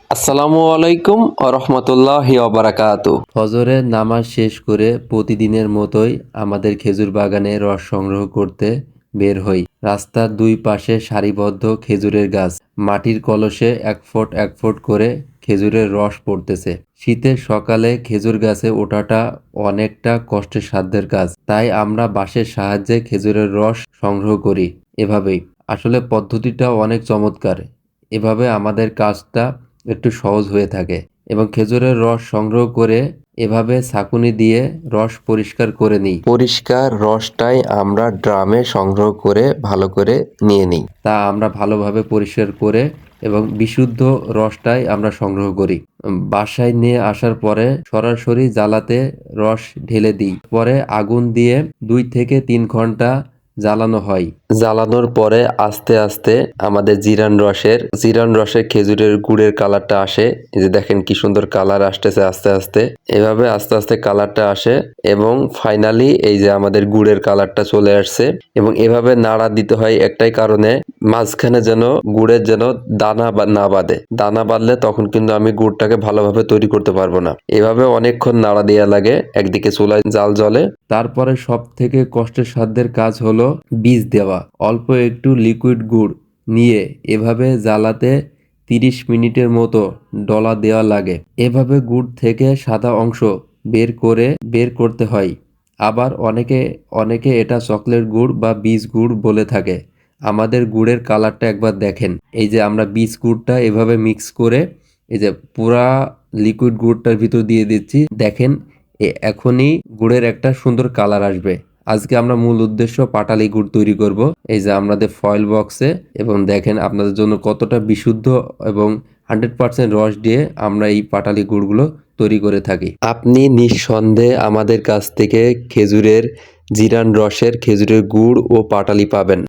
আসসালামু আলাইকুম রহমতুল্লাহি বারাকাতু। ফজরের নামাজ শেষ করে প্রতিদিনের মতোই আমাদের খেজুর বাগানে রস সংগ্রহ করতে বের হই। রাস্তার দুই পাশে সারিবদ্ধ খেজুরের গাছ, মাটির কলসে এক ফোঁট এক ফোঁট করে খেজুরের রস পড়তেছে। শীতের সকালে খেজুর গাছে ওঠাটা অনেকটা কষ্টের সাধ্যের কাজ, তাই আমরা বাঁশের সাহায্যে খেজুরের রস সংগ্রহ করি। এভাবেই আসলে পদ্ধতিটা অনেক চমৎকার। এভাবে আমাদের কাজটা একটু সহজ হয়ে থাকে এবং খেজুরের রস সংগ্রহ করে এভাবে ছাঁকুনি দিয়ে রস পরিষ্কার করে নিই। পরিষ্কার রসটাই আমরা ড্রামে সংগ্রহ করে ভালো করে নিয়ে নিই। তা আমরা ভালোভাবে পরিষ্কার করে এবং বিশুদ্ধ রসটাই আমরা সংগ্রহ করি। বাসায় নিয়ে আসার পরে সরাসরি জ্বালাতে রস ঢেলে দিই। পরে আগুন দিয়ে 2 থেকে 3 ঘন্টা জ্বালানো হয়। জ্বালানোর পরে আস্তে আস্তে আমাদের জিরান রসের খেজুরের গুড়ের কালারটা আসে। এই যে দেখেন কি সুন্দর কালার আসতেছে আস্তে আস্তে। এভাবে আস্তে আস্তে কালারটা আসে এবং ফাইনালি এই যে আমাদের গুড়ের কালারটা চলে আসছে। এবং এভাবে নাড়া দিতে হয় একটাই কারণে, মাঝখানে যেন গুড়ের যেন দানা না বাঁধে। দানা বাঁধলে তখন কিন্তু আমি গুড়টাকে ভালোভাবে তৈরি করতে পারবো না। এভাবে অনেকক্ষণ নাড়া দেওয়া লাগে, একদিকে চুলায় জাল জ্বলে। তারপরে সব থেকে কষ্টের সাধ্যের কাজ হলো বীজ দেওয়া। অল্প একটু লিকুইড গুড় নিয়ে এভাবে জ্বালাতে 30 মিনিটের মতো ডলা দেওয়া লাগে। এভাবে গুড় থেকে সাদা অংশ বের করতে হয়। আবার অনেকে এটা চকলেট গুড় বা বীজ গুড় বলে থাকে। আমাদের গুড়ের কালারটা একবার দেখেন। এই যে আমরা বীজ গুড়টা এভাবে মিক্স করে এই যে পুরা লিকুইড গুড়টার ভিতর দিয়ে দিচ্ছি। দেখেন এখনই গুড়ের একটা সুন্দর কালার আসবে। আজকে আমরা মূল উদ্দেশ্য পাটালি গুড় তৈরি করব। এই যে আমাদের ফয়েল বক্সে, এবং দেখেন আপনাদের জন্য কতটা বিশুদ্ধ এবং 100% রস দিয়ে আমরা এই পাটালি গুড়গুলো তৈরি করে থাকি। আপনি নিঃসন্দেহে আমাদের কাছ থেকে খেজুরের জিরান রসের খেজুরের গুড় ও পাটালি পাবেন।